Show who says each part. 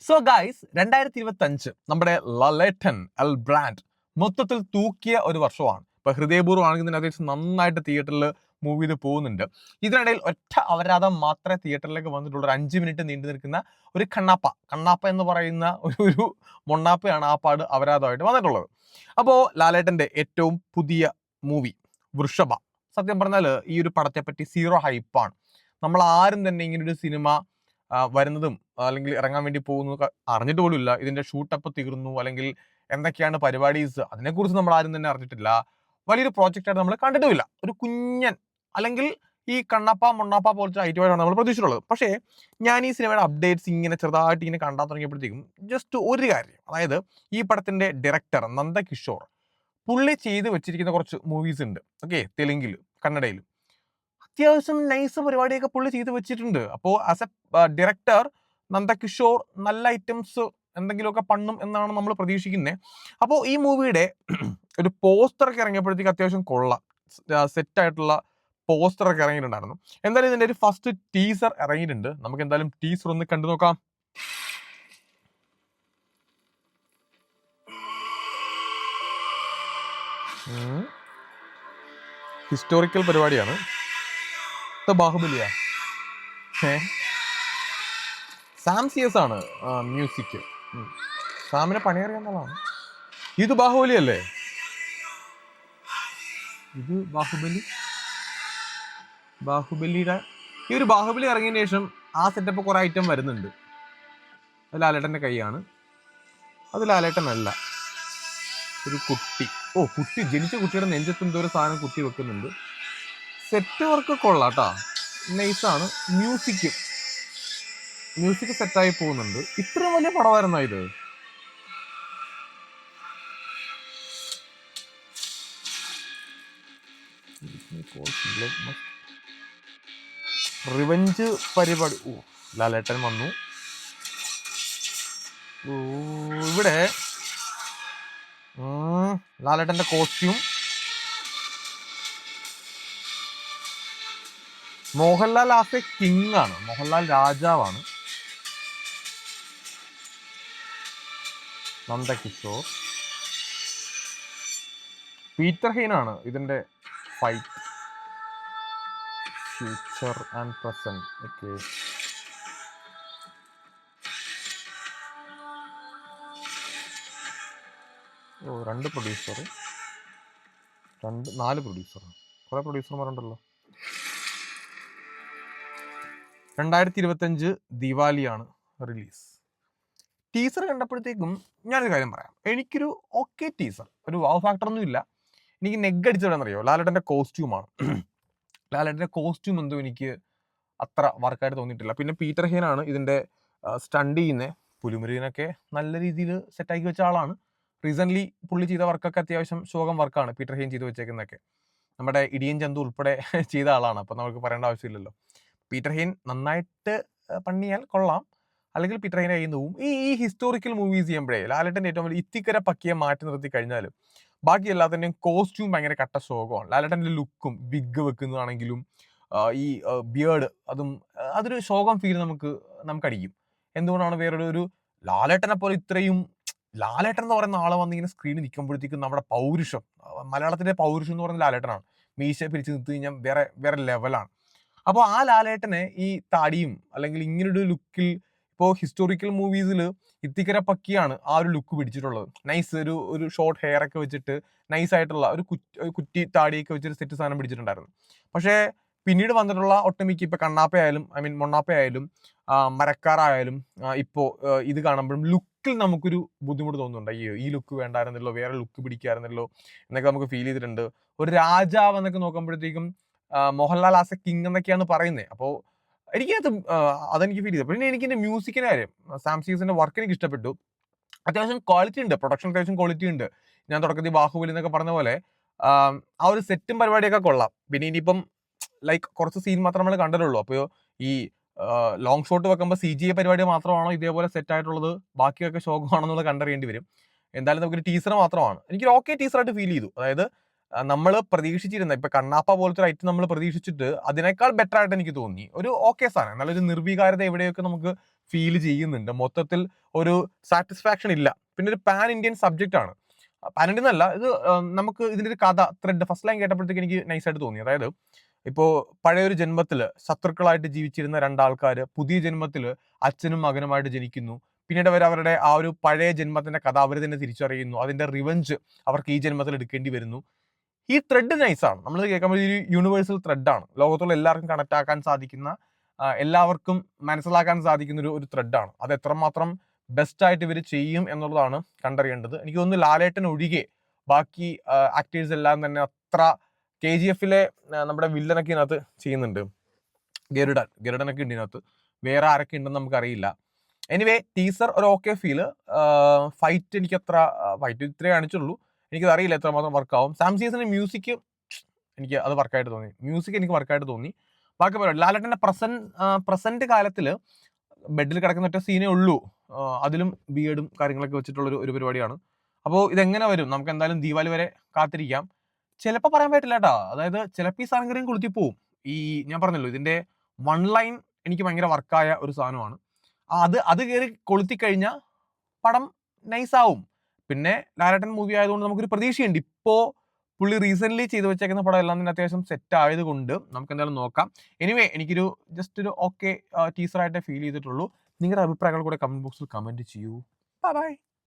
Speaker 1: So guys 2025 നമ്മുടെ ലലേട്ടൻ L brand മൊത്തത്തിൽ തൂക്കിയ ഒരു വർഷമാണ്. ഇപ്പൊ ഹൃദയപൂർവ്വമാണെങ്കിൽ തന്നെ അത്യാവശ്യം നന്നായിട്ട് തിയേറ്ററിൽ മൂവ് ചെയ്ത് പോകുന്നുണ്ട്. ഇതിനിടയിൽ ഒറ്റ അപരാധം മാത്രമേ തിയേറ്ററിലേക്ക് വന്നിട്ടുള്ളൂ. ഒരു 5 മിനിറ്റ് നീണ്ടു നിൽക്കുന്ന ഒരു കണ്ണാപ്പ എന്ന് പറയുന്ന ഒരു മൊണ്ണാപ്പയാണ് ആ പാട് അപരാധമായിട്ട് വന്നിട്ടുള്ളത്. അപ്പോൾ ലാലേട്ടന്റെ ഏറ്റവും പുതിയ മൂവി വൃഷഭ, സത്യം പറഞ്ഞാൽ ഈ ഒരു പടത്തെ പറ്റി സീറോ ഹൈപ്പാണ്. നമ്മൾ ആരും തന്നെ ഇങ്ങനൊരു സിനിമ വരുന്നതും അല്ലെങ്കിൽ ഇറങ്ങാൻ വേണ്ടി പോകുന്നത് അറിഞ്ഞിട്ട് പോലും ഇല്ല. ഇതിന്റെ ഷൂട്ടപ്പ് തീർന്നു അല്ലെങ്കിൽ എന്തൊക്കെയാണ് പരിപാടീസ്, അതിനെക്കുറിച്ച് നമ്മൾ ആരും തന്നെ അറിഞ്ഞിട്ടില്ല. വലിയൊരു പ്രോജക്റ്റായിട്ട് നമ്മൾ കണ്ടിട്ടുമില്ല. ഒരു കുഞ്ഞൻ അല്ലെങ്കിൽ ഈ കണ്ണപ്പ മൊണ്ണാപ്പ പോലത്തെ ഐറ്റമായിട്ടാണ് നമ്മൾ പ്രതീക്ഷിച്ചിട്ടുള്ളത്. പക്ഷേ ഞാൻ ഈ സിനിമയുടെ അപ്ഡേറ്റ്സ് ഇങ്ങനെ ചെറുതായിട്ട് ഇങ്ങനെ കണ്ടാൽ തുടങ്ങിയപ്പോഴത്തേക്കും ജസ്റ്റ് ഒരു കാര്യം, അതായത് ഈ പടത്തിന്റെ ഡയറക്ടർ നന്ദകിഷോർ പുള്ളി ചെയ്ത് വെച്ചിരിക്കുന്ന കുറച്ച് മൂവീസ് ഉണ്ട്. ഓക്കെ, തെലുങ്കിലും കന്നഡയിലും അത്യാവശ്യം നൈസ് പരിപാടിയൊക്കെ പുള്ളി ചെയ്ത് വെച്ചിട്ടുണ്ട്. അപ്പോൾ ആസ് എ ഡയറക്ടർ നന്ദകിഷോർ നല്ല ഐറ്റംസ് എന്തെങ്കിലുമൊക്കെ പണ്ണും എന്നാണ് നമ്മൾ പ്രതീക്ഷിക്കുന്നത്. അപ്പോൾ ഈ മൂവിയുടെ ഒരു പോസ്റ്ററൊക്കെ ഇറങ്ങിയപ്പോഴത്തേക്ക് അത്യാവശ്യം കൊള്ളാം, സെറ്റായിട്ടുള്ള പോസ്റ്ററൊക്കെ ഇറങ്ങിയിട്ടുണ്ടായിരുന്നു. എന്തായാലും ഇതിൻ്റെ ഒരു ഫസ്റ്റ് ടീസർ ഇറങ്ങിയിട്ടുണ്ട്. നമുക്ക് എന്തായാലും ടീസർ ഒന്ന് കണ്ടു നോക്കാം. ഹിസ്റ്റോറിക്കൽ പരിപാടിയാണ്. ബാഹുബലിയാ? സാം സിയസ് ആണ് മ്യൂസിക്. സാമിനെ പണിയറിയാന്നുള്ളതാണ്. ഇത് ബാഹുബലി അല്ലേ? ഇത് ബാഹുബലിയുടെ ഈ ഒരു ബാഹുബലി ഇറങ്ങിയതിന് ശേഷം ആ സെറ്റപ്പ് കുറെ ഐറ്റം വരുന്നുണ്ട്. അത് ലാലേട്ടന്റെ കൈയാണ്. അത് ലാലേട്ടനല്ല, ഒരു കുട്ടി. കുട്ടി ജനിച്ച കുട്ടിയുടെ നെഞ്ചത്ത് എന്തോ ഒരു സാധനം കുത്തി വെക്കുന്നുണ്ട്. സെറ്റ് വർക്ക് കൊള്ളാട്ടാ, നൈസാണ്. മ്യൂസിക് സെറ്റായി പോകുന്നുണ്ട്. ഇത്ര വലിയ പടമായിരുന്നോ ഇത്? റിവഞ്ച് പരിപാടി. ലാലേട്ടൻ വന്നു. ഇവിടെ ലാലേട്ടന്റെ costume. Mohanlal as A king ആണ്, മോഹൻലാൽ രാജാവാണ്. നന്ദകിഷോർ, പീറ്റർ ഹെയ്ൻ ആണ് ഇതിന്റെ fight. Future and present. Okay, രണ്ട് പ്രൊഡ്യൂസർ, 4 പ്രൊഡ്യൂസർ, കുറെ പ്രൊഡ്യൂസർമാരുണ്ടല്ലോ. 2025 ദിവാലിയാണ് റിലീസ്. ടീസർ കണ്ടപ്പോഴത്തേക്കും ഞാനൊരു കാര്യം പറയാം. എനിക്കൊരു ഓക്കെ ടീസർ, ഒരു വാവ് ഫാക്ടർ ഒന്നും ഇല്ല. എനിക്ക് നെഗ് അടിച്ചതെന്നറിയോ? ലാലേട്ടൻ്റെ കോസ്റ്റ്യൂമാണ്. ലാലേട്ടൻ്റെ കോസ്റ്റ്യൂം എന്തോ എനിക്ക് അത്ര വർക്കായിട്ട് തോന്നിയിട്ടില്ല. പിന്നെ പീറ്റർ ഹെയ്ൻ ആണ് ഇതിൻ്റെ സ്റ്റണ്ട് ചെയ്യുന്നത്. പുലിമുരുകനൊക്കെ നല്ല രീതിയിൽ സെറ്റാക്കി വെച്ച ആളാണ്. റീസെൻ്റ്ലി പുള്ളി ചെയ്ത വർക്കൊക്കെ അത്യാവശ്യം ശോകം വർക്കാണ് പീറ്റർ ഹെയ്ൻ ചെയ്ത് വെച്ചേക്കുന്നതൊക്കെ. നമ്മുടെ ഇടിയൻ ചന്തു ഉൾപ്പെടെ ചെയ്ത ആളാണ്. അപ്പം നമുക്ക് പറയേണ്ട ആവശ്യമില്ലല്ലോ. പീറ്റർ ഹെയ്ൻ നന്നായിട്ട് പണിയാൽ കൊള്ളാം, അല്ലെങ്കിൽ പീറ്റർ ഹെയ്ൻ കയ്യിൽ നിന്ന് പോവും. ഈ ഹിസ്റ്റോറിക്കൽ മൂവീസ് ചെയ്യുമ്പോഴേ ലാലേട്ടൻ്റെ ഏറ്റവും വലിയ ഇത്തിക്കര പക്കിയെ മാറ്റി നിർത്തി കഴിഞ്ഞാൽ ബാക്കി എല്ലാത്തിൻ്റെയും കോസ്റ്റ്യൂം ഭയങ്കര കട്ട ശോകമാണ്. ലാലേട്ടൻ്റെ ലുക്കും, വിഗ് വെക്കുന്നതാണെങ്കിലും ഈ ബിയേർഡ്, അതൊരു ശോകം ഫീൽ നമുക്കടിക്കും. എന്തുകൊണ്ടാണ് വേറൊരു ലാലേട്ടനെ പോലെ ഇത്രയും ലാലേട്ടൻ എന്ന് പറയുന്ന ആളെ വന്നിങ്ങനെ സ്ക്രീനിൽ നിൽക്കുമ്പോഴത്തേക്കും നമ്മുടെ പൗരുഷം, മലയാളത്തിൻ്റെ പൗരുഷം എന്ന് പറയുന്ന ലാലേട്ടനാണ്. മീശ പിരിച്ച് നിർത്തി കഴിഞ്ഞാൽ വേറെ ലെവലാണ്. അപ്പോൾ ആ ലാലേട്ടനെ ഈ താടിയും അല്ലെങ്കിൽ ഇങ്ങനൊരു ലുക്കിൽ, ഇപ്പോൾ ഹിസ്റ്റോറിക്കൽ മൂവീസിൽ ഇത്തിക്കര പക്കിയാണ് ആ ഒരു ലുക്ക് പിടിച്ചിട്ടുള്ളത്. നൈസ് ഒരു ഷോർട്ട് ഹെയർ ഒക്കെ വെച്ചിട്ട് നൈസായിട്ടുള്ള ഒരു കുറ്റി താടിയൊക്കെ വെച്ചൊരു സെറ്റ് സാധനം പിടിച്ചിട്ടുണ്ടായിരുന്നു. പക്ഷേ പിന്നീട് വന്നിട്ടുള്ള ഒട്ടുമിക്ക ഇപ്പോൾ കണ്ണാപ്പയായാലും മൊണ്ണാപ്പയായാലും മരക്കാറായാലും ഇപ്പോൾ ഇത് കാണുമ്പോഴും ലുക്കിൽ നമുക്കൊരു ബുദ്ധിമുട്ട് തോന്നുന്നുണ്ട്. അയ്യോ, ഈ ലുക്ക് വേണ്ടായിരുന്നല്ലോ, വേറെ ലുക്ക് പിടിക്കായിരുന്നല്ലോ എന്നൊക്കെ നമുക്ക് ഫീൽ ചെയ്തിട്ടുണ്ട്. ഒരു രാജാവ് എന്നൊക്കെ നോക്കുമ്പോഴത്തേക്കും മോഹൻലാൽ ആസ് എ കിങ് എന്നൊക്കെയാണ് പറയുന്നത്. അപ്പോൾ അതെനിക്ക് ഫീൽ ചെയ്തു. പിന്നെ എനിക്ക് എൻ്റെ മ്യൂസിക്കിൻ്റെ കാര്യം, സാം സിയസിൻ്റെ വർക്ക് എനിക്ക് ഇഷ്ടപ്പെട്ടു. അത്യാവശ്യം ക്വാളിറ്റി ഉണ്ട്, പ്രൊഡക്ഷൻ അത്യാവശ്യം ക്വാളിറ്റി ഉണ്ട്. ഞാൻ തുടക്കത്തിൽ ബാഹുബലി എന്നൊക്കെ പറഞ്ഞ പോലെ ആ ഒരു സെറ്റും പരിപാടിയൊക്കെ കൊള്ളാം. പിന്നെ ഇനിയിപ്പം ലൈക്ക് കുറച്ച് സീൻ മാത്രമേ നമ്മൾ കണ്ടിട്ടുള്ളൂ. അപ്പോൾ ഈ ലോങ് ഷോട്ട് വെക്കുമ്പോൾ CGI പരിപാടി മാത്രമാണോ ഇതേപോലെ സെറ്റ് ആയിട്ടുള്ളത്, ബാക്കിയൊക്കെ ശോകമാണെന്നുള്ളത് കണ്ടറിയേണ്ടി വരും. എന്തായാലും നമുക്കൊരു ടീസർ മാത്രമാണ്. എനിക്കൊരു ഓക്കെ ടീസറായിട്ട് ഫീൽ ചെയ്തു. അതായത് നമ്മൾ പ്രതീക്ഷിച്ചിരുന്ന ഇപ്പൊ കണ്ണാപ്പ പോലത്തെ ഐറ്റം നമ്മൾ പ്രതീക്ഷിച്ചിട്ട് അതിനേക്കാൾ ബെറ്റർ ആയിട്ട് എനിക്ക് തോന്നി. ഒരു ഓക്കെ സാധനം, നല്ലൊരു നിർവികാരത എവിടെയൊക്കെ നമുക്ക് ഫീൽ ചെയ്യുന്നുണ്ട്. മൊത്തത്തിൽ ഒരു സാറ്റിസ്ഫാക്ഷൻ ഇല്ല. പിന്നെ ഒരു പാൻ ഇന്ത്യൻ സബ്ജക്റ്റ് ആണ്. പാൻ ഇന്ത്യൻ എന്നല്ല, ഇത് നമുക്ക് ഇതിന്റെ ഒരു കഥ ത്രെഡ് ഫസ്റ്റ് ലൈൻ കേട്ടപ്പോഴത്തേക്ക് എനിക്ക് നൈസായിട്ട് തോന്നി. അതായത് ഇപ്പോൾ പഴയൊരു ജന്മത്തിൽ ശത്രുക്കളായിട്ട് ജീവിച്ചിരുന്ന രണ്ടാൾക്കാർ പുതിയ ജന്മത്തിൽ അച്ഛനും മകനുമായിട്ട് ജനിക്കുന്നു. പിന്നീട് അവർ അവരുടെ ആ ഒരു പഴയ ജന്മത്തിന്റെ കഥ അവർ തന്നെ തിരിച്ചറിയുന്നു. അതിന്റെ റിവഞ്ച് അവർക്ക് ഈ ജന്മത്തിൽ എടുക്കേണ്ടി വരുന്നു. ഈ ത്രെഡ് നൈസാണ്. നമ്മൾ കേൾക്കുമ്പോൾ ഒരു യൂണിവേഴ്സൽ ത്രെഡാണ്. ലോകത്തുള്ള എല്ലാവർക്കും കണക്ട് ആക്കാൻ സാധിക്കുന്ന, എല്ലാവർക്കും മനസ്സിലാക്കാൻ സാധിക്കുന്ന ഒരു ത്രെഡാണ്. അത് എത്രമാത്രം ബെസ്റ്റ് ആയിട്ട് ഇവർ ചെയ്യും എന്നുള്ളതാണ് കണ്ടറിയേണ്ടത്. എനിക്ക് തോന്നുന്നു ലാലേട്ടൻ ഒഴികെ ബാക്കി ആക്ടേഴ്സ് എല്ലാം തന്നെ അത്ര KGF-ലെ നമ്മുടെ വില്ലനൊക്കെ ഇതിനകത്ത് ചെയ്യുന്നുണ്ട്. ഗരുഡനൊക്കെ ഉണ്ട് ഇതിനകത്ത്. വേറെ ആരൊക്കെ ഉണ്ടെന്ന് നമുക്കറിയില്ല. എനിവേ ടീസർ ഒരു ഓക്കെ ഫീല്. ഫൈറ്റ് എനിക്ക് അത്ര ഫൈറ്റ് ഇത്രേ കാണിച്ചുള്ളൂ. എനിക്കത് അറിയില്ല എത്രമാത്രം വർക്കാവും. സാം സീസന്റെ മ്യൂസിക് എനിക്ക് അത് വർക്കായിട്ട് തോന്നി. മ്യൂസിക് എനിക്ക് വർക്കായിട്ട് തോന്നി. ബാക്കി പറയാം, ലാലേട്ടന്റെ പ്രസന്റ് കാലത്തിൽ ബെഡിൽ കിടക്കുന്ന ഒറ്റ സീനേ ഉള്ളൂ. അതിലും ബിയേഡും കാര്യങ്ങളൊക്കെ വെച്ചിട്ടുള്ള ഒരു പരിപാടിയാണ്. അപ്പോൾ ഇതെങ്ങനെ വരും നമുക്ക് എന്തായാലും ദീപാവലി വരെ കാത്തിരിക്കാം. ചിലപ്പോൾ പറയാൻ പറ്റില്ല കേട്ടോ. അതായത് ചിലപ്പോൾ ഈ സാധനം കയറി കൊളുത്തി പോവും. ഈ ഞാൻ പറഞ്ഞല്ലോ ഇതിന്റെ വൺ ലൈൻ എനിക്ക് ഭയങ്കര വർക്കായ ഒരു സാധനമാണ്. അത് കയറി കൊളുത്തി കഴിഞ്ഞാൽ പടം നൈസാവും. പിന്നെ ലാലേട്ടൻ മൂവി ആയതുകൊണ്ട് നമുക്കൊരു പ്രതീക്ഷയുണ്ട്. ഇപ്പോൾ പുള്ളി റീസെന്റ് ചെയ്ത് വെച്ചേക്കുന്ന പടം എല്ലാം തന്നെ അത്യാവശ്യം സെറ്റ് ആയതുകൊണ്ട് നമുക്ക് എന്തായാലും നോക്കാം. എനിവേ എനിക്കൊരു ജസ്റ്റ് ഒരു ഓക്കെ ടീസറായിട്ടേ ഫീൽ ചെയ്തിട്ടുള്ളൂ. നിങ്ങളുടെ അഭിപ്രായങ്ങൾ കൂടെ കമന്റ് ബോക്സിൽ കമന്റ് ചെയ്യൂ. ബൈ.